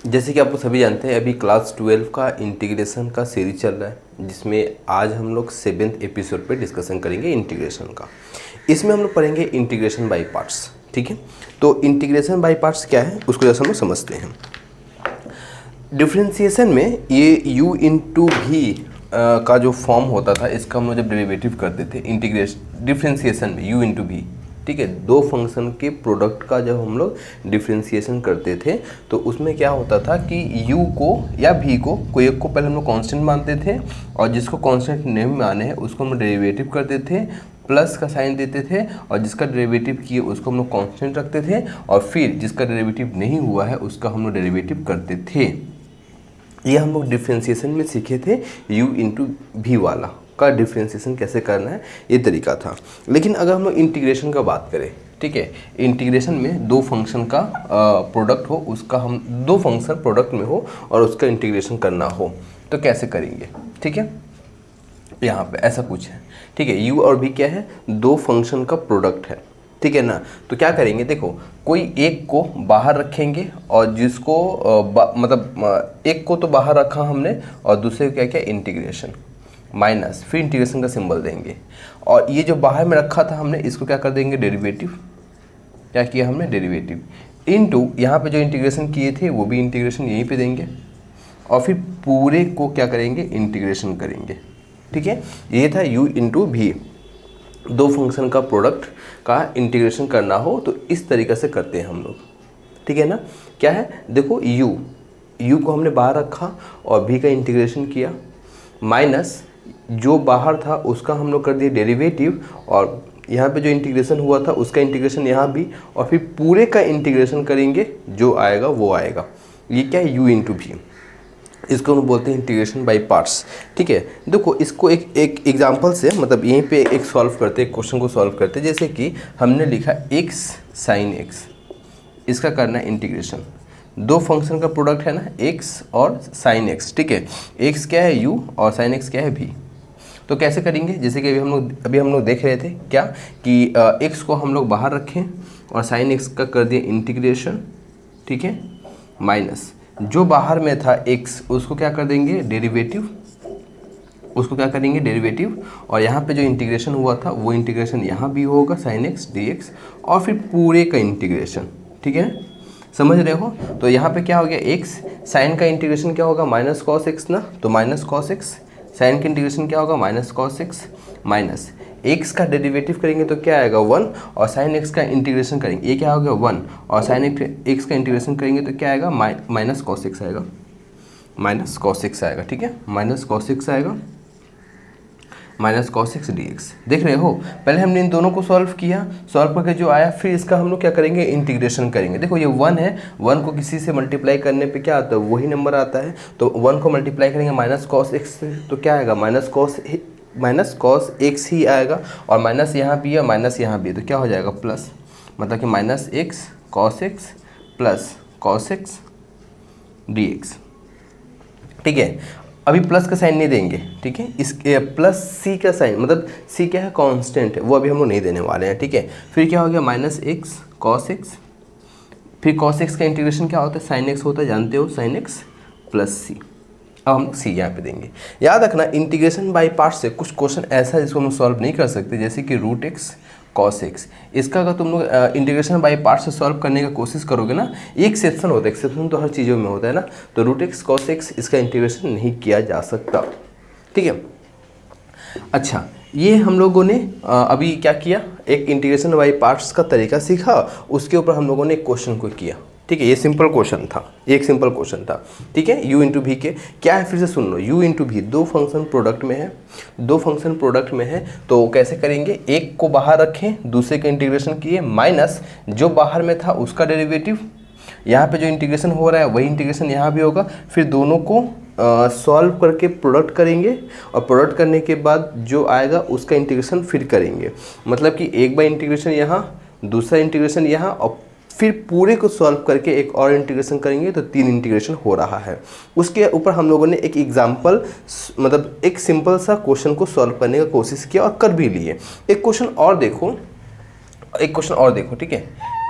जैसे कि आप लोग सभी जानते हैं, अभी क्लास 12 का इंटीग्रेशन का सीरीज चल रहा है, जिसमें आज हम लोग 7th एपिसोड पे डिस्कशन करेंगे इंटीग्रेशन का। इसमें हम लोग पढ़ेंगे इंटीग्रेशन बाय पार्ट्स। ठीक है, तो इंटीग्रेशन बाय पार्ट्स क्या है उसको जैसे हम लोग समझते हैं। डिफरेंशिएशन में ये u इंटू भी का जो फॉर्म होता था, इसका हम लोग जब डेरिवेटिव करते थे इंटीग्रेशन डिफरेंशिएशन में u इंटू भी, ठीक है, दो फंक्शन के प्रोडक्ट का जब हम लोग डिफरेंशिएशन करते थे तो उसमें क्या होता था कि u को या v को कोई एक को पहले हम लोग कांस्टेंट मानते थे, और जिसको कांस्टेंट नहीं माने हैं उसको हम डेरिवेटिव करते थे, प्लस का साइन देते थे, और जिसका डेरिवेटिव किए उसको हम लोग कांस्टेंट रखते थे, और फिर जिसका डेरिवेटिव नहीं हुआ है उसका हम लोग डेरिवेटिव करते थे। ये हम लोग डिफ्रेंशिएशन में सीखे थे, u इंटू भी वाला का डिफ्रेंशिएशन कैसे करना है, ये तरीका था। लेकिन अगर हम लोग इंटीग्रेशन का बात करें, ठीक है, इंटीग्रेशन में दो फंक्शन का प्रोडक्ट हो, उसका हम दो फंक्शन प्रोडक्ट में हो और उसका इंटीग्रेशन करना हो तो कैसे करेंगे। ठीक है, यहाँ पे ऐसा कुछ है। ठीक है, u और v क्या है, दो फंक्शन का प्रोडक्ट है। ठीक है ना, तो क्या करेंगे, देखो कोई एक को बाहर रखेंगे और जिसको एक को तो बाहर रखा हमने और दूसरे को क्या क्या इंटीग्रेशन माइनस, फिर इंटीग्रेशन का सिंबल देंगे, और ये जो बाहर में रखा था हमने इसको क्या कर देंगे डेरिवेटिव। क्या किया हमने डेरिवेटिव इनटू यहाँ पे जो इंटीग्रेशन किए थे वो भी इंटीग्रेशन यहीं पे देंगे, और फिर पूरे को क्या करेंगे इंटीग्रेशन करेंगे। ठीक है, ये था u इंटू भी, दो फंक्शन का प्रोडक्ट का इंटीग्रेशन करना हो तो इस तरीके से करते हैं हम लोग। ठीक है ना, क्या है देखो u को हमने बाहर रखा और v का इंटीग्रेशन किया, माइनस जो बाहर था उसका हम लोग कर दिए डेरिवेटिव, और यहाँ पे जो इंटीग्रेशन हुआ था उसका इंटीग्रेशन यहाँ भी, और फिर पूरे का इंटीग्रेशन करेंगे, जो आएगा वो आएगा। ये क्या है u इंटू भी, इसको हम बोलते हैं इंटीग्रेशन बाय पार्ट्स। ठीक है, देखो इसको एक एग्जांपल से मतलब यहीं पे एक सॉल्व करते हैं, क्वेश्चन को सॉल्व करते हैं। जैसे कि हमने लिखा x साइन x, इसका करना है इंटीग्रेशन। दो फंक्शन का प्रोडक्ट है ना x और साइन x। ठीक है, x क्या है u और साइन x क्या है v। तो कैसे करेंगे, जैसे कि अभी हम लोग देख रहे थे क्या कि x को हम लोग बाहर रखें और साइन x का कर दिए इंटीग्रेशन। ठीक है, माइनस जो बाहर में था x उसको क्या कर देंगे डेरिवेटिव, उसको क्या करेंगे डेरिवेटिव, और यहाँ पे जो इंटीग्रेशन हुआ था वो इंटीग्रेशन यहाँ भी होगा साइन x dx, और फिर पूरे का इंटीग्रेशन। ठीक है, समझ रहे हो। तो यहाँ पे क्या हो गया x, साइन का इंटीग्रेशन क्या होगा माइनस कॉस x ना, तो माइनस कॉस x, साइन का इंटीग्रेशन क्या होगा minus cos x, minus x का डेरिवेटिव करेंगे तो क्या आएगा 1, और साइन x का इंटीग्रेशन करेंगे, ये क्या हो गया 1, और साइन x का इंटीग्रेशन करेंगे तो क्या आएगा माइनस कॉस x आएगा, माइनस कॉस x आएगा। ठीक है, माइनस कॉस x आएगा, माइनस कॉस x dx। देख रहे हो, पहले हमने इन दोनों को सॉल्व किया, सॉल्व करके जो आया फिर इसका हम लोग क्या करेंगे इंटीग्रेशन करेंगे। देखो ये 1 है, 1 को किसी से मल्टीप्लाई करने पे क्या आता है वही नंबर आता है, तो 1 को मल्टीप्लाई करेंगे माइनस कॉस x से तो क्या आएगा माइनस कॉस x ही आएगा, और माइनस यहाँ भी है माइनस यहाँ भी है तो क्या हो जाएगा प्लस, मतलब कि minus x cos x plus cos x dx। ठीक है, अभी प्लस का साइन नहीं देंगे। ठीक है, इस प्लस सी का साइन, मतलब सी क्या है कांस्टेंट है, वो अभी हम लोग नहीं देने वाले हैं। ठीक है, फिर क्या हो गया माइनस x कॉस x, फिर कॉस x का इंटीग्रेशन क्या होता है साइन x होता है, जानते हो साइन x प्लस सी। अब हम सी यहाँ पे देंगे। याद रखना इंटीग्रेशन बाय पार्ट से कुछ क्वेश्चन ऐसा है जिसको हम सॉल्व नहीं कर सकते, जैसे कि रूट एक्स कॉस एक्स। इसका अगर तुम लोग इंटीग्रेशन बाय पार्ट से सॉल्व करने का कोशिश करोगे ना, एक एक्सेप्शन होता है, एक्सेप्शन तो हर चीज़ों में होता है ना, तो रूट एक्स कॉस एक्स इसका इंटीग्रेशन नहीं किया जा सकता। ठीक है, अच्छा ये हम लोगों ने अभी क्या किया, एक इंटीग्रेशन बाय पार्ट्स का तरीका सीखा, उसके ऊपर हम लोगों ने एक क्वेश्चन को किया। ठीक है, ये सिंपल क्वेश्चन था, एक सिंपल क्वेश्चन था। ठीक है, u इंटू भी के क्या है फिर से सुन लो, u इंटू भी दो फंक्शन प्रोडक्ट में है, दो फंक्शन प्रोडक्ट में है तो कैसे करेंगे, एक को बाहर रखें दूसरे का इंटीग्रेशन किए, माइनस जो बाहर में था उसका डेरिवेटिव, यहाँ पे जो इंटीग्रेशन हो रहा है वही इंटीग्रेशन यहाँ भी होगा, फिर दोनों को सॉल्व करके प्रोडक्ट करेंगे, और प्रोडक्ट करने के बाद जो आएगा उसका इंटीग्रेशन फिर करेंगे, मतलब कि एक बार इंटीग्रेशन यहाँ, दूसरा इंटीग्रेशन यहाँ, और फिर पूरे को सॉल्व करके एक और इंटीग्रेशन करेंगे तो 3 इंटीग्रेशन हो रहा है। उसके ऊपर हम लोगों ने एक एग्जाम्पल मतलब एक सिंपल सा क्वेश्चन को सॉल्व करने का कोशिश किया और कर भी लिए। एक क्वेश्चन और देखो, एक क्वेश्चन और देखो। ठीक है,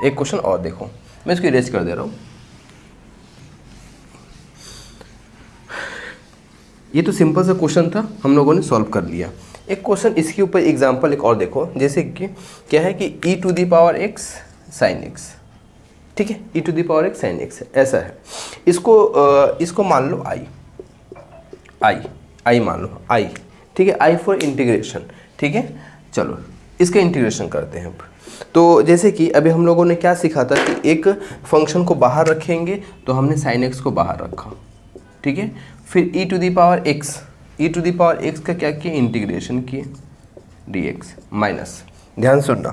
एक क्वेश्चन और देखो, मैं इसको इरेज कर दे रहा हूँ। ये तो सिंपल सा क्वेश्चन था, हम लोगों ने सॉल्व कर लिया। एक क्वेश्चन इसके ऊपर एग्जांपल एक और देखो, जैसे कि क्या है कि e to the power x sin x, ठीक है, e to the power x sin x ऐसा है। इसको मान लो i मान लो i, ठीक है, i फॉर इंटीग्रेशन, ठीक है। चलो इसका इंटीग्रेशन करते हैं अब। तो जैसे कि अभी हम लोगों ने क्या सीखा था कि एक फंक्शन को बाहर रखेंगे, तो हमने sin x को बाहर रखा, ठीक है। फिर e to the power x का क्या किया, इंटीग्रेशन किए dx माइनस, ध्यान सुनना।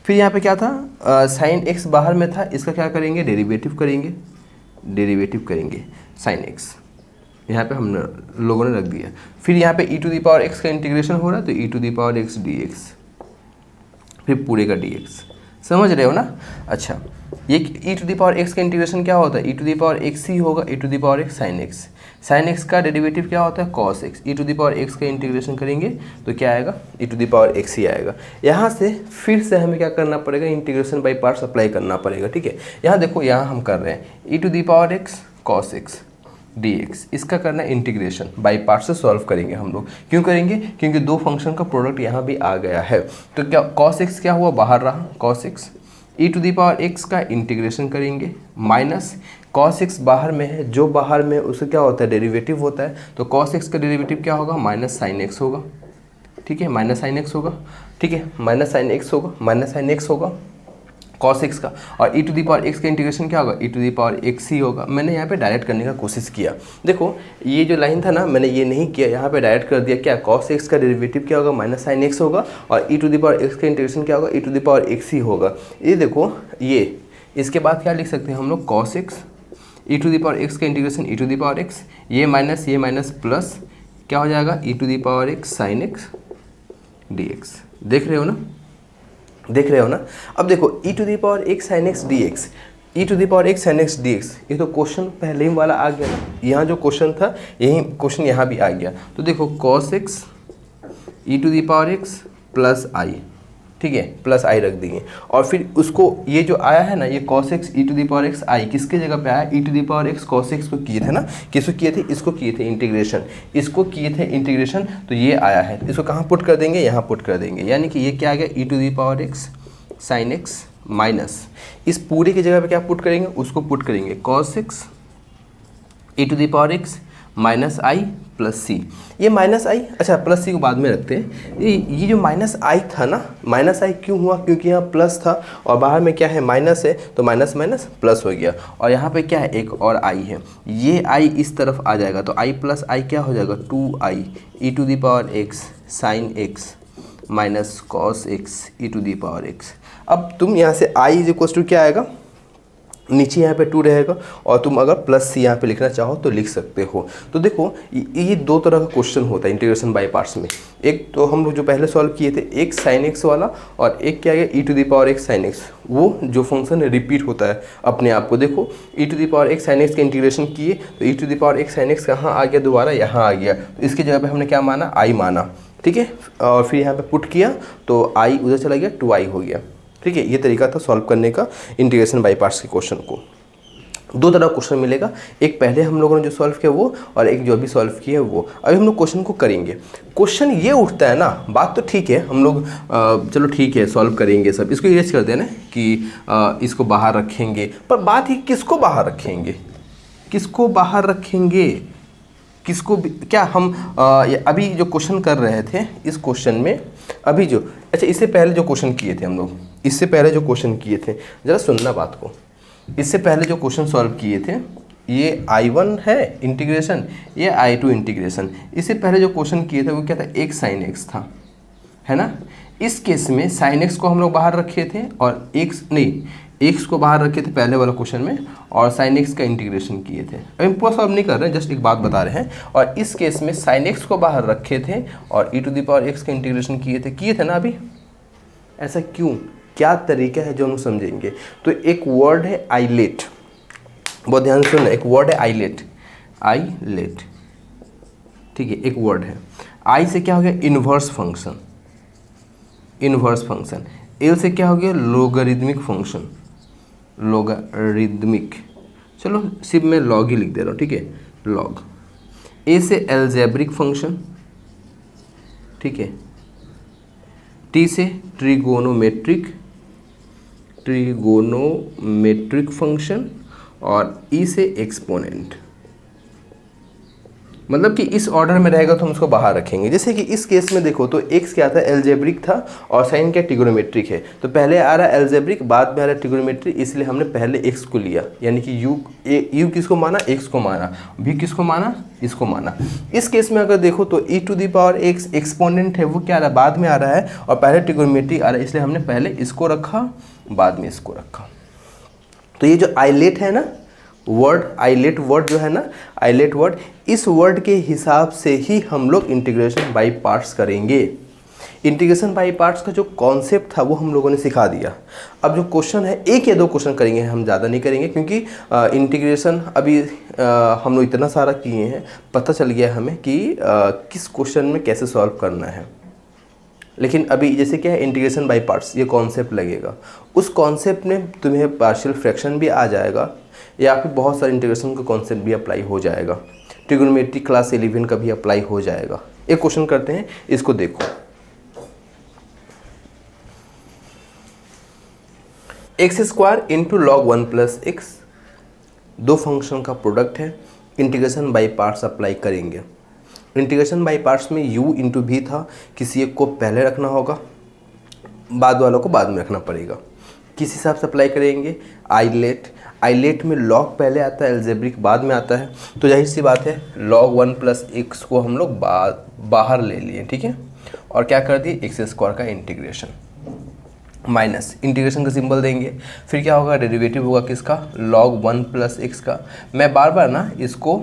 फिर यहाँ पे क्या था, sin x बाहर में था, इसका क्या करेंगे, डेरिवेटिव करेंगे sin x, यहाँ पे हम लोगों ने रख दिया। फिर यहाँ पे e to the power x का इंटीग्रेशन हो रहा है, तो e to the power x dx, फिर पूरे का dx, समझ रहे हो ना। अच्छा, ये e to the power x का इंटीग्रेशन क्या होता है, e to the power x ही होगा, e to the power x sin x का डेरिवेटिव क्या होता है, cos x, e to the power x का इंटीग्रेशन करेंगे तो क्या आएगा, e to the power x ही आएगा। यहाँ से फिर से हमें क्या करना पड़ेगा, इंटीग्रेशन बाई पार्ट्स अप्लाई करना पड़ेगा, ठीक है। यहाँ देखो, यहाँ हम कर रहे हैं e to the power x cos x dx, इसका करना है इंटीग्रेशन, बाई पार्ट से सॉल्व करेंगे हम लोग। क्यों करेंगे, क्योंकि दो फंक्शन का प्रोडक्ट यहाँ भी आ गया है। तो क्या cos x क्या हुआ, बाहर रहा cos x, e to the power x का इंटीग्रेशन करेंगे माइनस cos x बाहर में है, जो बाहर में उसका क्या होता है, डेरिवेटिव होता है, तो cos x का डेरिवेटिव क्या होगा, माइनस sin x होगा, ठीक है, माइनस sin x होगा, ठीक है, माइनस sin x होगा cos x का। और e to the power x का इंटीग्रेशन क्या होगा, e to the power x ही होगा। मैंने यहाँ पे डायरेक्ट करने का कोशिश किया, देखो ये जो लाइन था ना, मैंने ये नहीं किया, यहाँ पे डायरेक्ट कर दिया। क्या, cos x का डेरिवेटिव क्या होगा, माइनस sin x होगा, और e to the power x का इंटीग्रेशन क्या होगा, e to the power x ही होगा। ये देखो, ये इसके बाद क्या लिख सकते हैं हम लोग, cos x, e to the power x का integration e to the power x, ये माइनस प्लस क्या हो जाएगा, e to the power x sin x dx। देख रहे हो ना। अब देखो e to the power x sin x dx, e to the power x sin x dx, ये तो क्वेश्चन पहले ही वाला आ गया ना, यहाँ जो क्वेश्चन था यही क्वेश्चन यहाँ भी आ गया। तो देखो cos x e to the power x plus I, ठीक है, प्लस आई रख देंगे। और फिर उसको ये जो आया है ना, ये cos x e to the power x आई किसके जगह पे आया, e to the power x cos x को किए थे ना, किसको किए थे, इसको किए थे इंटीग्रेशन, तो ये आया है। इसको कहाँ पुट कर देंगे, यहाँ पुट कर देंगे, यानी कि ये क्या आ गया, e to the power x sin x minus, इस पूरे की जगह पे क्या पुट करेंगे, उसको पुट करेंगे cos x e to the power x minus I plus C. ये माइनस आई, अच्छा प्लस सी को बाद में रखते हैं। ये जो माइनस आई था ना, माइनस आई क्यों हुआ, क्योंकि यहाँ प्लस था और बाहर में क्या है, माइनस है, तो माइनस माइनस प्लस हो गया। और यहाँ पे क्या है, एक और आई है, ये आई इस तरफ आ जाएगा, तो आई प्लस आई क्या हो जाएगा, 2i e to the power x sin x minus cos x e to the power x। अब तुम यहाँ से i इज इक्वल टू क्या आएगा, नीचे यहाँ पे 2 रहेगा, और तुम अगर प्लस सी यहाँ पे लिखना चाहो तो लिख सकते हो। तो देखो ये दो तरह का क्वेश्चन होता है इंटीग्रेशन बाय पार्ट्स में। एक तो हम लोग जो पहले सॉल्व किए थे, एक sin x वाला, और एक क्या गया e to the power x sin x, वो जो फंक्शन रिपीट होता है अपने आप को। देखो e to the power x sin x का इंटीग्रेशन किए तो e to the power x sin x कहाँ आ गया, दोबारा यहाँ आ गया, तो इसकी जगह पर हमने क्या माना, i माना, ठीक है। और फिर यहाँ पर पुट किया तो i उधर चला गया, 2i हो गया, ठीक है। ये तरीका था सॉल्व करने का इंटीग्रेशन बाय पार्ट्स के क्वेश्चन को। दो तरह का क्वेश्चन मिलेगा, एक पहले हम लोगों ने जो सॉल्व किया वो, और एक जो अभी सॉल्व किया है वो। अभी हम लोग क्वेश्चन को करेंगे। क्वेश्चन ये उठता है ना, बात तो ठीक है, हम लोग चलो ठीक है सॉल्व करेंगे सब, इसको इरेज कर देना कि इसको बाहर रखेंगे, पर बात ही किसको बाहर रखेंगे, किसको क्या हम अभी जो क्वेश्चन कर रहे थे इस क्वेश्चन में, अभी जो, अच्छा इससे पहले जो क्वेश्चन किए थे हम लोग, इससे पहले जो क्वेश्चन किए थे, ज़रा सुनना बात को, इससे पहले जो क्वेश्चन सॉल्व किए थे, ये I1 है इंटीग्रेशन, ये I2 इंटीग्रेशन। इससे पहले जो क्वेश्चन किए थे वो क्या था, एक sin x था, है ना। इस केस में sin x को हम लोग बाहर रखे थे, और x को बाहर रखे थे पहले वाला क्वेश्चन में, और sin x का इंटीग्रेशन किए थे। अभी पूरा सॉल्व नहीं कर रहे हैं, जस्ट एक बात बता रहे हैं। और इस केस में sin x को बाहर रखे थे और e to the power x का इंटीग्रेशन किए थे ना अभी। ऐसा क्यों, क्या तरीका है जो हम समझेंगे। तो एक वर्ड है आइलेट, बहुत ध्यान से सुनना, एक वर्ड है आइलेट, ठीक है, एक वर्ड है। आई से क्या हो गया, इन्वर्स फंक्शन, एल से क्या हो गया, लोगरिथमिक फंक्शन, चलो सिर्फ मैं लॉग ही लिख दे रहा हूँ, ठीक है, लॉग। ए से एल्जेब्रिक फंक्शन, ठीक है, टी से ट्रिगोनोमेट्रिक फंक्शन और ई से एक्सपोनेंट। मतलब कि इस ऑर्डर में रहेगा तो हम उसको बाहर रखेंगे। जैसे कि इस केस में देखो तो एक्स क्या था, एल्जेब्रिक था, और साइन क्या, ट्रिगोनोमेट्रिक है। तो पहले आ रहा है एल्जेब्रिक, बाद में आ रहा है ट्रिगोनोमेट्रिक, इसलिए हमने पहले एक्स को लिया, यानी कि यू किसको माना, एक्स को माना, भी किसको माना, इसको माना। इस केस में अगर देखो तो e to the power x exponent है, वो क्या आ रहा है, बाद में आ रहा है, और पहले ट्रिगोनोमेट्रिक आ रहा है, इसलिए हमने पहले इसको रखा, बाद में इसको रखा। तो ये जो आइलेट है ना वर्ड, आइलेट वर्ड जो है ना, आइलेट वर्ड, इस वर्ड के हिसाब से ही हम लोग इंटीग्रेशन बाय पार्ट्स करेंगे। इंटीग्रेशन बाय पार्ट्स का जो कॉन्सेप्ट था वो हम लोगों ने सिखा दिया। अब जो क्वेश्चन है, एक या दो क्वेश्चन करेंगे, हम ज़्यादा नहीं करेंगे, क्योंकि इंटीग्रेशन अभी हम लोग इतना सारा किए हैं, पता चल गया हमें कि किस क्वेश्चन में कैसे सॉल्व करना है। लेकिन अभी जैसे क्या है, इंटीग्रेशन बाय पार्ट्स, ये कॉन्सेप्ट लगेगा, उस कॉन्सेप्ट में तुम्हें पार्शियल फ्रैक्शन भी आ जाएगा, या फिर बहुत सारे इंटीग्रेशन का कॉन्सेप्ट भी अप्लाई हो जाएगा, ट्रिगोनोमेट्री क्लास 11 का भी अप्लाई हो जाएगा। एक क्वेश्चन करते हैं, इसको देखो। X square into log 1 plus x, दो फंक्शन का प्रोडक्ट है, इंटीग्रेशन बाय पार्ट्स अप्लाई करेंगे। इंटीग्रेशन बाय पार्ट्स में u इंटू भी था, किसी एक को पहले रखना होगा, बाद वालों को बाद में रखना पड़ेगा। किस हिसाब से अप्लाई करेंगे, आइलेट में लॉग पहले आता है, एल्जेब्रिक बाद में आता है, तो जाहिर सी बात है log 1 प्लस एक्स को हम लोग बाहर ले लिए, ठीक है, और क्या कर दिए, एक्स स्क्वायर का इंटीग्रेशन माइनस इंटीग्रेशन का सिंबल देंगे, फिर क्या होगा, डेरिवेटिव होगा किसका, log 1 प्लस एक्स का। मैं बार बार ना इसको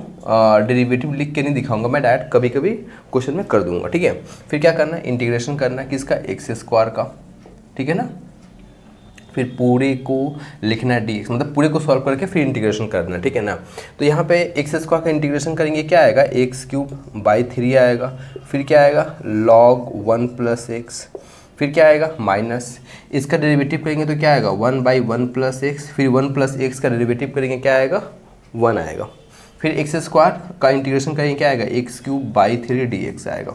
डेरिवेटिव लिख के नहीं दिखाऊंगा, मैं डायरेक्ट कभी कभी क्वेश्चन में कर दूंगा, ठीक है। फिर क्या करना है, इंटीग्रेशन करना है किसका, एक्स स्क्वायर का, ठीक है ना। फिर पूरे को लिखना है dx, मतलब पूरे को सॉल्व करके फिर इंटीग्रेशन करना है, ठीक है ना। तो यहाँ पे एक्स स्क्वायर का इंटीग्रेशन करेंगे, क्या आएगा, एक्स क्यूब बाई 3 आएगा, फिर क्या आएगा, log 1 प्लस एक्स, फिर क्या आएगा, माइनस इसका डेरिवेटिव करेंगे तो क्या आएगा, 1 बाई 1 प्लस एक्स, फिर 1 प्लस एक्स का डेरिवेटिव करेंगे, क्या आएगा, 1 आएगा। फिर एक्स स्क्वायर का इंटीग्रेशन करेंगे, क्या आएगा, एक्स क्यूब बाई 3 dx आएगा,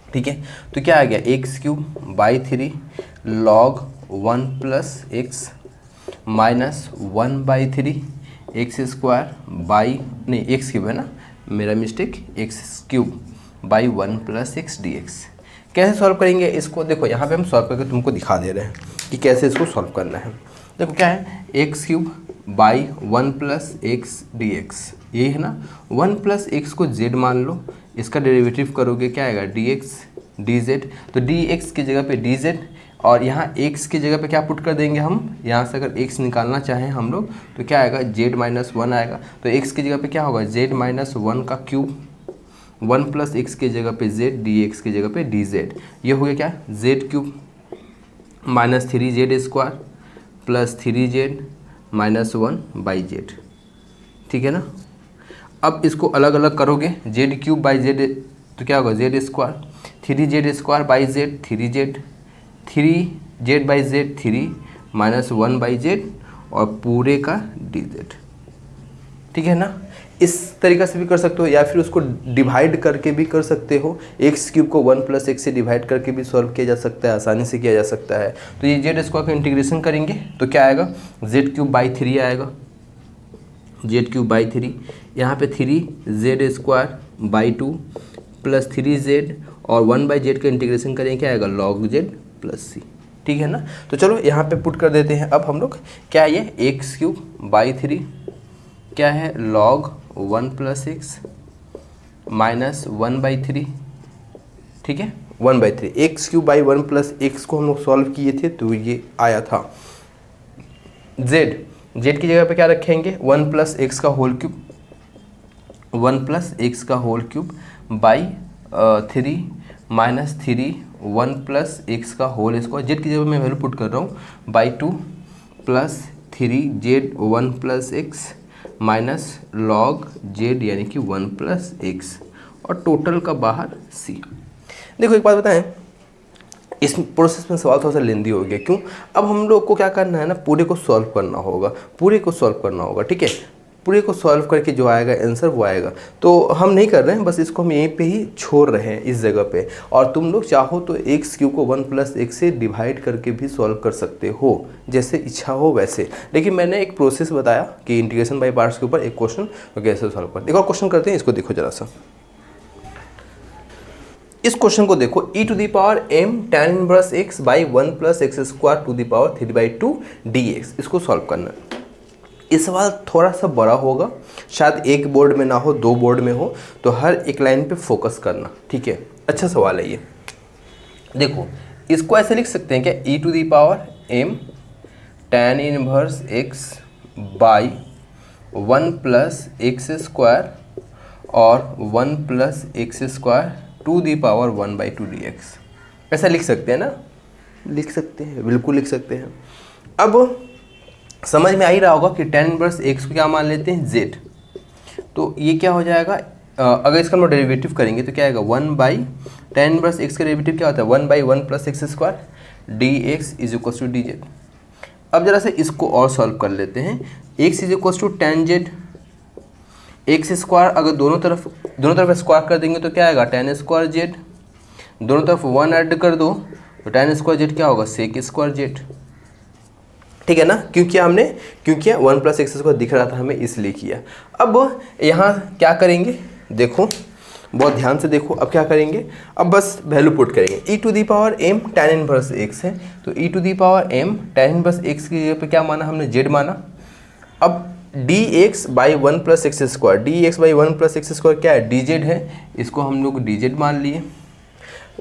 ठीक है। तो क्या आ गया, x cube by 3 log 1 plus x minus 1 by 3 x square by, नहीं एक्स क्यूब है ना, मेरा mistake, x cube by 1 plus x D x. कैसे सॉल्व करेंगे इसको, देखो यहाँ पे हम सॉल्व करके तुमको दिखा दे रहे हैं कि कैसे इसको सॉल्व करना है। देखो क्या है, x cube by 1 plus x D x, यही है ना। 1 प्लस एक्स को z मान लो, इसका डेरिवेटिव करोगे क्या आएगा, डी एक्स डी जेड, तो डी एक्स की जगह पे डी जेड, और यहाँ x की जगह पे क्या पुट कर देंगे हम, यहाँ से अगर x निकालना चाहें हम लोग तो क्या आएगा, z माइनस 1 आएगा। तो x की जगह पे क्या होगा, z माइनस 1 का क्यूब, 1 प्लस एक्स की जगह पे z, dx की जगह पे dz, ये हो गया क्या, z cube minus 3z square plus 3z minus 1 by Z, ठीक है ना। अब इसको अलग अलग करोगे, z क्यूब बाई z तो क्या होगा, z square, 3z square by z 3z, 3z by Z 3 minus 1 by Z, और पूरे का dz, ठीक है ना। इस तरीक़ा से भी कर सकते हो, या फिर उसको डिवाइड करके भी कर सकते हो, एक्स क्यूब को 1 प्लस एक्स से डिवाइड करके भी सॉल्व किया जा सकता है, आसानी से किया जा सकता है। तो ये जेड स्क्वायर का इंटीग्रेशन करेंगे तो क्या आएगा, जेड क्यूब बाई 3 आएगा, जेड क्यूब बाई 3, यहाँ पे 3z square by 2 plus 3z, और 1 बाई जेड का इंटीग्रेशन करेंगे, क्या आएगा, log z प्लस सी, ठीक है ना। तो चलो यहाँ पे पुट कर देते हैं अब हम लोग, क्या है ये, एक्स क्यूब बाई 3 क्या है, log 1 plus x minus 1 by 3, ठीक है, 1 by 3, x cube by 1 plus x को हम लोग सॉल्व किए थे तो ये आया था। जेड की जगह पे क्या रखेंगे, 1 प्लस एक्स का होल क्यूब, 1 प्लस एक्स का whole cube by 3 minus 3 1 plus x का होल स्क्वायर, जेड की जगह मैं वैल्यू पुट कर रहा हूँ, by 2 plus 3z 1 plus x minus log z यानी कि 1 प्लस एक्स, और टोटल का बाहर c। देखो एक बात बताएं, इस प्रोसेस में सवाल थोड़ा सा लेंदी हो गया, क्यों, अब हम लोग को क्या करना है ना, पूरे को सॉल्व करना होगा, पूरे को सॉल्व करना होगा, ठीक है। पूरे को सॉल्व करके जो आएगा आंसर वो आएगा। तो हम नहीं कर रहे हैं, बस इसको हम यहीं पे ही छोड़ रहे हैं इस जगह पे। और तुम लोग चाहो तो एक्स क्यू को 1 + x से डिवाइड करके भी सॉल्व कर सकते हो, जैसे इच्छा हो वैसे। लेकिन मैंने एक प्रोसेस बताया कि इंटीग्रेशन बाय पार्ट्स के ऊपर एक क्वेश्चन कैसे सॉल्व करते हैं। एक और क्वेश्चन करते हैं, इसको देखो जरा सा। इस क्वेश्चन को देखो, e⁻m tan 1x by 1 + x² to the power 3/2 dx, इसको सॉल्व करना है। ये सवाल थोड़ा सा बड़ा होगा, शायद एक बोर्ड में ना हो, 2 बोर्ड में हो, तो हर एक लाइन पे फोकस करना, ठीक है। अच्छा सवाल है ये। देखो इसको ऐसे लिख सकते हैं क्या, e⁻m tan 1x by 1 + x² और 1 + x² to the power 1/2 dx, ऐसा लिख सकते हैं ना? लिख सकते हैं, बिल्कुल लिख सकते हैं। अब समझ में आ ही रहा होगा कि tan 1x को क्या मान लेते हैं, z। तो ये क्या हो जाएगा, अगर इसका हम लोग डेरिवेटिव करेंगे तो क्या आएगा, 1/tan 1x का डेरिवेटिव क्या होता है, 1/1 + x² dx = dz। अब जरा से इसको और सॉल्व कर लेते हैं। x = tan z, x², अगर दोनों तरफ स्क्वायर कर देंगे तो क्या आएगा, tan² z। दोनों तरफ 1 ऐड कर दो तो tan² z क्या होगा, sec² z, ठीक है ना? क्योंकि 1 + x² दिख रहा था हमें, इसलिए किया। अब यहाँ क्या करेंगे, देखो बहुत ध्यान से देखो। अब क्या करेंगे, अब बस वैल्यू पुट करेंगे। e⁻m tan 1x है, तो e⁻m tan 1x की जगह पे क्या माना हमने, z माना। अब dx by 1 + x², dx by 1 + x² क्या है, dz है, इसको हम लोग dz मान लिए।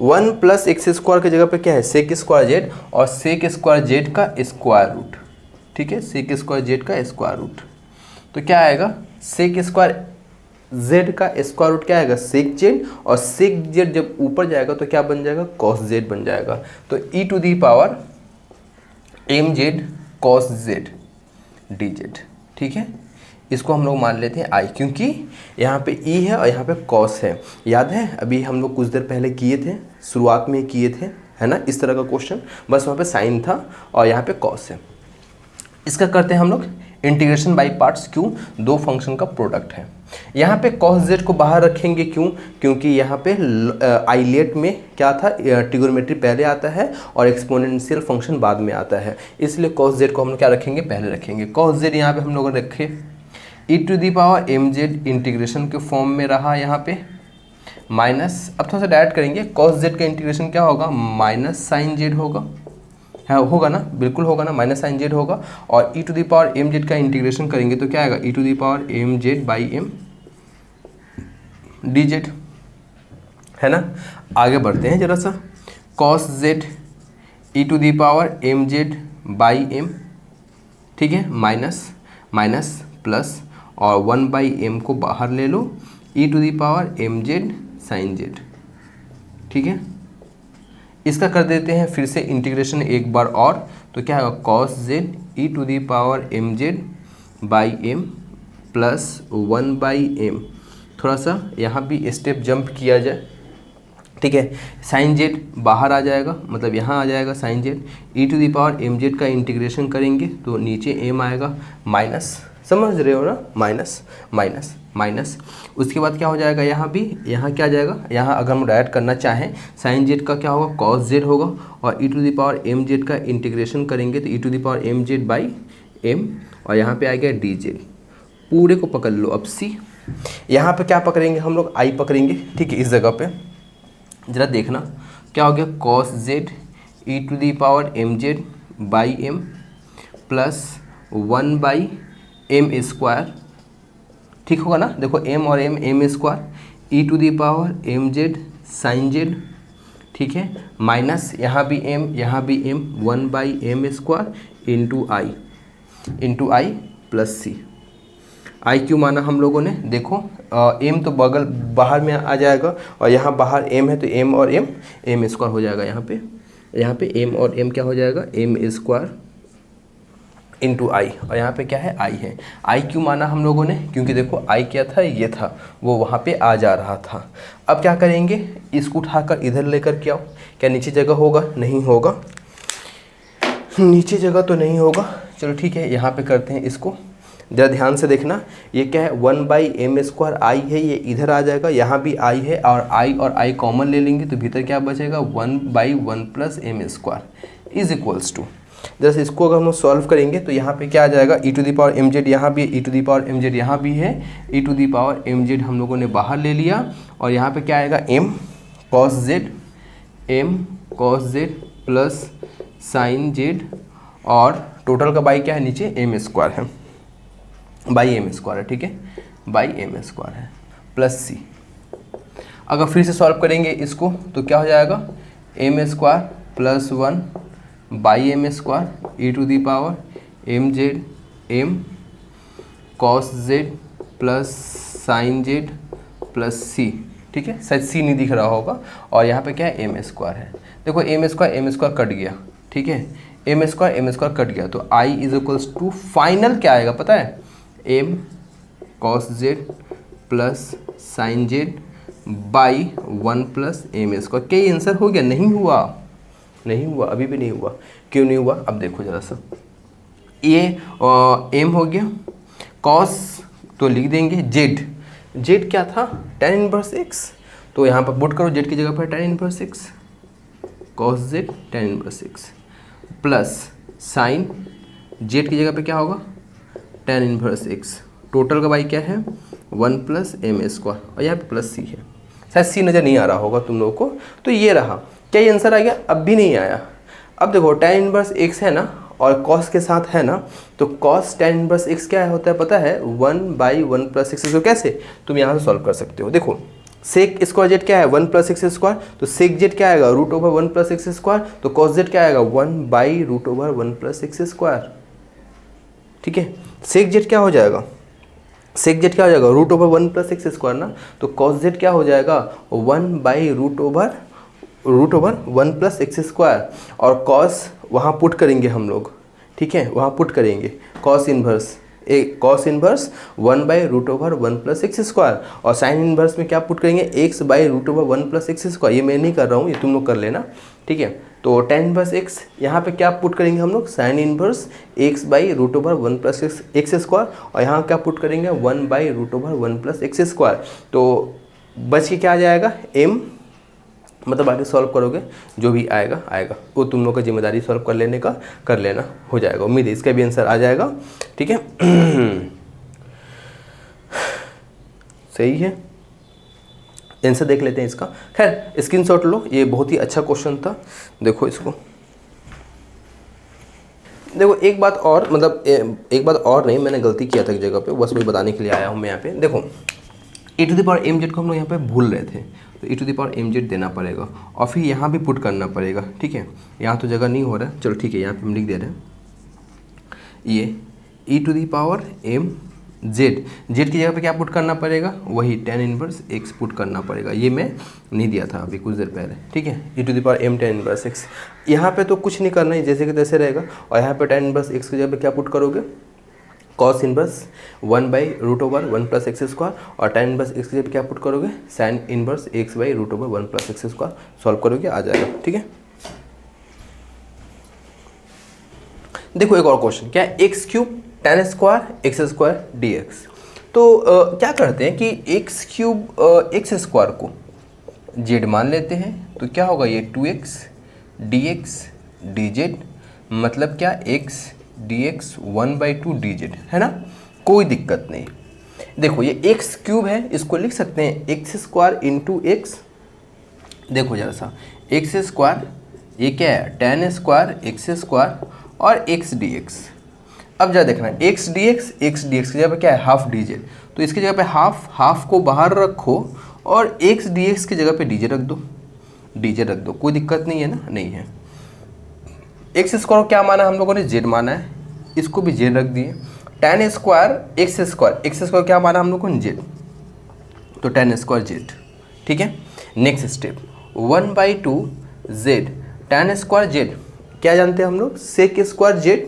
1 + x² की जगह पे क्या है, sec² z, और sec² z का स्क्वायर रूट, ठीक है, sec² z का स्क्वायर रूट। तो क्या आएगा, sec² z का स्क्वायर रूट क्या आएगा, sec z, और sec z जब ऊपर जाएगा तो क्या बन जाएगा, cos z बन जाएगा। तो e⁻mz cos z dz, ठीक है। इसको हम लोग मान लेते हैं i, क्योंकि यहाँ पे e है और यहाँ पे cos है। याद है अभी हम लोग कुछ देर पहले किए थे, शुरुआत में किए थे, है ना, इस तरह का क्वेश्चन, बस वहाँ पे साइन था और यहाँ पे cos है। इसका करते हैं हम लोग इंटीग्रेशन बाय पार्ट्स। क्यों, 2 फंक्शन का प्रोडक्ट है। यहाँ पे cos z को बाहर रखेंगे, क्यों, क्योंकि यहाँ पे आइलेट में क्या था, ट्रिगोनोमेट्री पहले आता है और एक्सपोनेंशियल फंक्शन बाद में आता है, इसलिए cos z को हम लोग क्या रखेंगे, पहले रखेंगे। cos z यहाँ पे हम लोग रखे e⁻mz इंटीग्रेशन के फॉर्म में रहा, यहाँ पे माइनस, अब थोड़ा सा डायरेक्ट करेंगे, cos z का इंटीग्रेशन क्या होगा, -sin z होगा, है, होगा ना, बिल्कुल होगा ना, -sin z होगा। और e⁻mz का इंटीग्रेशन करेंगे तो क्या आएगा, e⁻mz/m dz, है ना। आगे बढ़ते हैं जरा सा, cos z e⁻mz/m, ठीक है, माइनस प्लस, और 1/m को बाहर ले लो, e⁻mz sin z, ठीक है। इसका कर देते हैं फिर से इंटीग्रेशन एक बार और, तो क्या होगा, cos z e⁻mz/m plus 1/m, थोड़ा सा यहाँ भी स्टेप जंप किया जाए, ठीक है। sin z बाहर आ जाएगा, मतलब यहाँ आ जाएगा sin z, e⁻mz का इंटीग्रेशन करेंगे तो नीचे m आएगा, माइनस, समझ रहे हो ना, माइनस। उसके बाद क्या हो जाएगा, यहाँ क्या आ जाएगा, यहाँ अगर हम डायरेक्ट करना चाहें sin z का क्या होगा, cos z होगा, और e⁻mz का इंटीग्रेशन करेंगे तो e⁻mz/m, और यहाँ पे आ गया dz, पूरे को पकड़ लो। अब c, यहाँ पे क्या पकड़ेंगे हम लोग, i पकड़ेंगे, ठीक है। इस जगह पे जरा देखना क्या हो गया, cos z e⁻mz/m plus 1/m², ठीक होगा ना, देखो m और m² e⁻mz sin z, ठीक है, माइनस यहाँ भी m 1/m² into i plus c। i क्यों माना हम लोगों ने, देखो m तो बाहर में आ जाएगा, और यहाँ बाहर m है तो m और m² हो जाएगा। यहाँ पे m और m क्या हो जाएगा, m² इंटू i, और यहाँ पे क्या है, i है। i क्यों माना हम लोगों ने, क्योंकि देखो i क्या था, ये था, वो वहाँ पे आ जा रहा था। अब क्या करेंगे, इसको उठाकर इधर लेकर के आओ। क्या नीचे जगह होगा, नहीं होगा, नीचे जगह तो नहीं होगा, चलो ठीक है, यहाँ पे करते हैं इसको। जरा ध्यान से देखना, ये क्या है 1/m² आई है, ये इधर आ जाएगा, यहाँ भी आई है और आई कॉमन ले लेंगे तो भीतर क्या बचेगा 1/1 + m² इज इक्वल्स टू, जैसे इसको अगर हम सॉल्व करेंगे तो यहाँ पे क्या आ जाएगा e⁻mz, यहाँ भी e⁻mz, यहाँ भी है e⁻mz, हम लोगों ने बाहर ले लिया और यहाँ पे क्या आएगा m cos z plus sin z और टोटल का बाई क्या है नीचे m² है, बाई m² है, ठीक है, बाई m² है प्लस c। अगर फिर से सॉल्व करेंगे इसको तो क्या हो जाएगा m² + 1 by m² e⁻mz m cos z plus sin z plus c, ठीक है, शायद c नहीं दिख रहा होगा और यहाँ पे क्या है m² है। देखो m² कट गया, ठीक है, m² कट गया तो i = फाइनल क्या आएगा पता है m cos z plus sin z by 1 + m²। क्या आंसर हो गया? नहीं हुआ, नहीं हुआ, अभी भी नहीं हुआ। क्यों नहीं हुआ? अब देखो जरा सा, ये m हो गया, cos तो लिख देंगे, z क्या था tan 1x, तो यहाँ पर पुट करो z की जगह पर tan 1x, cos z tan 1x plus sin z की जगह पे क्या होगा tan 1x, टोटल का बाई क्या है 1 + m² और यहाँ पे प्लस c है, शायद c नज़र नहीं आ रहा होगा तुम लोगों को, तो ये रहा। क्या ये आंसर आ गया? अब भी नहीं आया। अब देखो tan 1x है ना और cos के साथ है ना, तो cos tan 1x क्या होता है पता है 1/1 + x²। तो कैसे? तुम यहाँ से सॉल्व कर सकते हो। देखो sec² z क्या है 1 + x², तो sec z क्या आएगा √1 + x², तो cos z क्या आएगा 1/√1 + x², ठीक है। sec z क्या हो जाएगा, sec z क्या हो जाएगा √1 + x² ना, तो cos z क्या हो जाएगा 1/√1 + x² और cos वहाँ पुट करेंगे हम लोग, ठीक है, वहाँ पुट करेंगे cos इनवर्स 1/√1 + x² और sin इनवर्स में क्या पुट करेंगे x/√1 + x²। ये मैं नहीं कर रहा हूँ, ये तुम लोग कर लेना, ठीक है। तो tan 1x यहाँ पे क्या पुट करेंगे हम लोग sin इनवर्स x/√1 + x² और यहाँ क्या पुट करेंगे 1/√1 + x²। तो बच के क्या आ जाएगा m, मतलब आगे सॉल्व करोगे जो भी आएगा आएगा, वो तुम लोग का जिम्मेदारी सॉल्व कर लेने का, कर लेना, हो जाएगा। उम्मीद है इसका भी आंसर आ जाएगा, ठीक है। सही है, आंसर देख लेते हैं इसका। खैर स्क्रीनशॉट लो, ये बहुत ही अच्छा क्वेश्चन था। देखो इसको, देखो एक बात और, मतलब एक बात और नहीं, मैंने गलती किया था एक जगह पे, बस वही बताने के लिए आया हूँ मैं यहाँ पे। देखो e⁻mz को हम लोग यहाँ पे भूल रहे थे, तो e⁻mz देना पड़ेगा और फिर यहाँ भी पुट करना पड़ेगा, ठीक है। यहाँ तो जगह नहीं हो रहा है, चलो ठीक है, यहाँ पे हम लिख दे रहे हैं ये e⁻mz, z की जगह पे क्या पुट करना पड़ेगा, वही tan 1x पुट करना पड़ेगा। ये मैं नहीं दिया था अभी कुछ देर पहले, ठीक है, e⁻m tan 1x। यहाँ पे तो कुछ नहीं करना है, जैसे कि तैसे रहेगा। और यहाँ पे tan 1x की जगह पे क्या पुट करोगे cos इनवर्स 1/√1 + x² और tan 1x की जगह क्या पुट करोगे sin inverse x/√1 + x²। Solve करोगे आ जाएगा, ठीक है। देखो एक और क्वेश्चन, क्या है x³ tan² x² dx। तो क्या करते हैं कि x³ x² को z मान लेते हैं, तो क्या होगा ये 2x dx dz, मतलब क्या x dx 1/2 dz, है ना, कोई दिक्कत नहीं। देखो ये x³ है, इसको लिख सकते हैं x² × x। देखो जरा सा x², ये क्या है tan² x² और x dx। अब जरा देखना x dx की जगह पे क्या है हाफ dz, तो इसकी जगह पे हाफ को बाहर रखो और x dx की जगह पे dz रख दो, कोई दिक्कत नहीं है ना, नहीं है। x² को क्या माना हम लोगों ने z माना है, इसको भी z रख दिए। tan² x² क्या माना हम लोगों ने z, तो tan² z, ठीक है। Next step 1/2 z tan² z, क्या जानते हैं हम लोग sec² z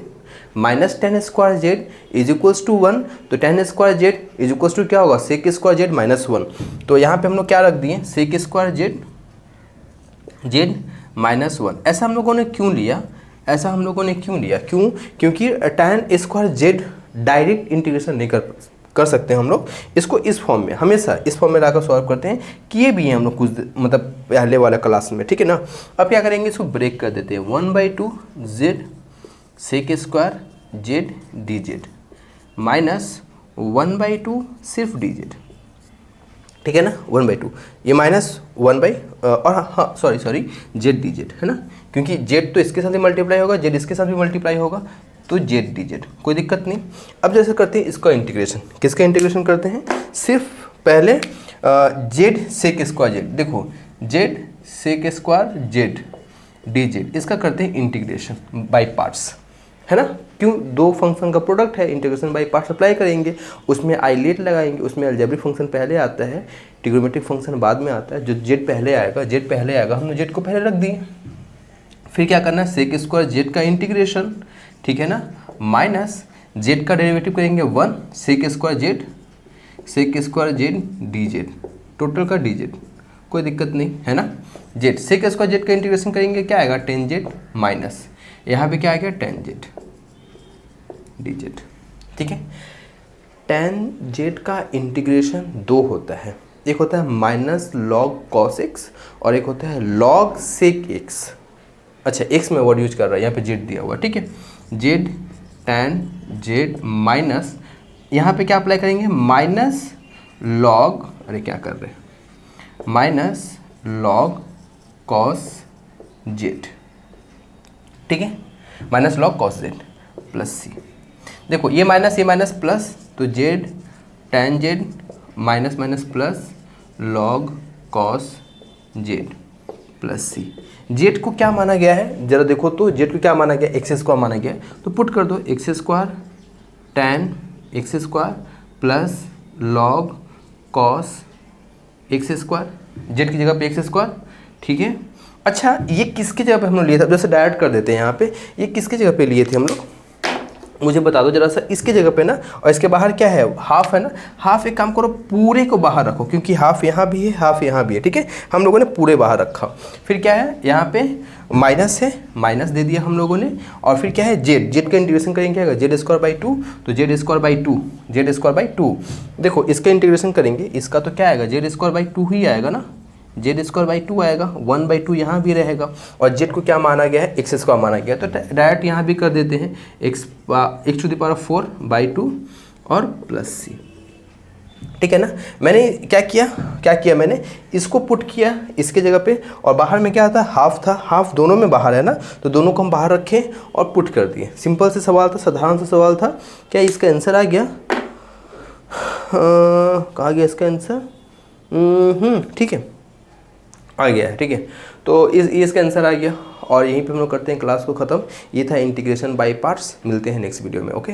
minus tan² z is equals to 1, तो tan² z is equals to क्या होगा sec² z माइनस 1। तो यहाँ पे हम लोग क्या रख दिए sec² z माइनस 1। ऐसा हम लोगों ने क्यों लिया, क्यों? क्योंकि tan² z डायरेक्ट इंटीग्रेशन नहीं कर सकते हम लोग इसको इस फॉर्म में, हमेशा इस फॉर्म में लाकर सॉल्व करते हैं। किए भी हैं हम लोग कुछ मतलब पहले वाला क्लास में, ठीक है ना। अब क्या करेंगे, इसको ब्रेक कर देते हैं। 1/2 Z sec square Z D Z minus 1/2 सिर्फ डी जेड, ठीक है ना। 1/2 ये माइनस 1 और हाँ सॉरी जेड डी जेड है ना, क्योंकि जेड तो इसके साथ भी मल्टीप्लाई होगा, जेड इसके साथ भी मल्टीप्लाई होगा, तो जेड डी जेड, कोई दिक्कत नहीं। अब जैसे करते हैं इसका इंटीग्रेशन, किसका इंटीग्रेशन करते हैं, सिर्फ पहले जेड सेक स्क्वायर जेड, देखो Z sec square Z D Z, इसका करते हैं इंटीग्रेशन बाय पार्ट्स, है ना। क्यों, दो फंक्शन का प्रोडक्ट है, इंटीग्रेशन बाय पार्ट्स अप्लाई करेंगे, उसमें आइलेट लगाएंगे, उसमें अलजेब्रिक फंक्शन पहले आता है, ट्रिग्नोमेट्रिक फंक्शन बाद में आता है। जो जेड पहले आएगा, हमने जेड को पहले रख दिए। फिर क्या करना है, सेक स्क्वायर जेड का इंटीग्रेशन, ठीक है ना, माइनस जेड का डेरिवेटिव करेंगे 1 sec square Z D Z, total का डी जेड, कोई दिक्कत नहीं है ना। जेड सेक स्क्वायर जेड का इंटीग्रेशन करेंगे, क्या आएगा, 10 जेड माइनस यहाँ पे क्या आएगा 10 जेड डी जेड, ठीक है। 10 जेड का इंटीग्रेशन दो होता है, एक होता है माइनस लॉग कॉस एक्स और एक होता है लॉग सेक एक्स। अच्छा, एक्स में वर्ड यूज कर रहा है, यहाँ पे जेड दिया हुआ, ठीक है। जेड tan जेड माइनस यहाँ पे क्या अप्लाई करेंगे, माइनस लॉग, अरे क्या कर रहे हैं, माइनस लॉग कॉस जेड, ठीक है, minus log cos Z plus सी। देखो ये माइनस प्लस, तो Z tan Z minus minus plus log cos Z plus सी। जेड को क्या माना गया है, जरा देखो तो, जेड को क्या माना गया, एक्स स्क्वायर माना गया है, तो पुट कर दो x square tan x square plus log cos x square, Z की जगह पे एक्स स्क्वायर, ठीक है। अच्छा, ये किसकी जगह पे हम लोग लिए थे, जैसे डायरेक्ट कर देते हैं यहाँ पे, ये किसकी जगह पे लिए थे हम लोग, मुझे बता दो जरा सा। इसके जगह पे ना, और इसके बाहर क्या है, हाफ है ना, हाफ एक काम करो पूरे को बाहर रखो, क्योंकि हाफ यहाँ भी है हाफ यहाँ भी है, ठीक है। हम लोगों ने पूरे बाहर रखा। फिर क्या है, यहाँ पे माइनस है, माइनस दे दिया हम लोगों ने, और फिर क्या है, जेड का इंटीग्रेशन करेंगे, क्या होगा, जेड स्क्वायर बाई 2, तो जेड स्क्वायर बाई 2। देखो इसका इंटीग्रेशन करेंगे, इसका तो क्या आएगा, जेड स्क्वायर बाई 2 ही आएगा ना, जेड स्क्वायर बाई 2 आएगा, 1/2 यहाँ भी रहेगा, और जेड को क्या माना गया है, एक्स स्क्वायर माना गया है, तो डायरेक्ट यहाँ भी कर देते हैं एक्स टू द पावर 4/2 और प्लस सी, ठीक है ना। मैंने क्या किया मैंने इसको पुट किया इसके जगह पे, और बाहर में क्या था, हाफ दोनों में बाहर है ना, तो दोनों को हम बाहर रखें और पुट कर दिए। सिंपल से सवाल था, साधारण सा सवाल था। क्या इसका आंसर आ गया, कहाँ गया इसका आंसर, ठीक है आ गया है, ठीक है। तो इसका आंसर आ गया, और यहीं पे हम लोग करते हैं क्लास को ख़त्म। ये था इंटीग्रेशन बाय पार्ट्स। मिलते हैं नेक्स्ट वीडियो में, ओके।